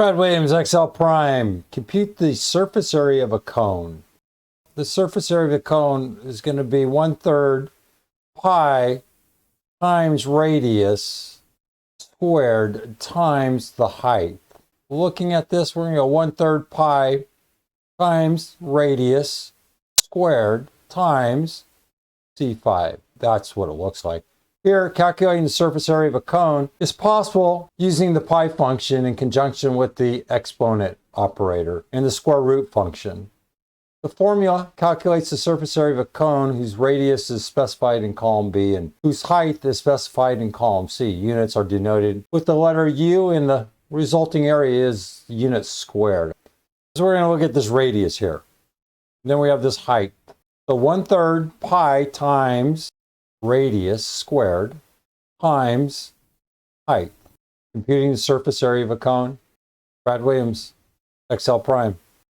Brad Williams, XL Prime. Compute the surface area of a cone. The surface area of a cone is going to be 1/3 pi times radius squared times the height. Looking at this, we're going to go 1/3 pi times radius squared times C5. That's what it looks like. Here, calculating the surface area of a cone is possible using the pi function in conjunction with the exponent operator and the square root function. The formula calculates the surface area of a cone whose radius is specified in column B and whose height is specified in column C. Units are denoted with the letter U, and the resulting area is units squared. So we're going to look at this radius here. And then we have this height. So 1/3 pi times radius squared times height. Computing the surface area of a cone. Brad Williams, XL Prime.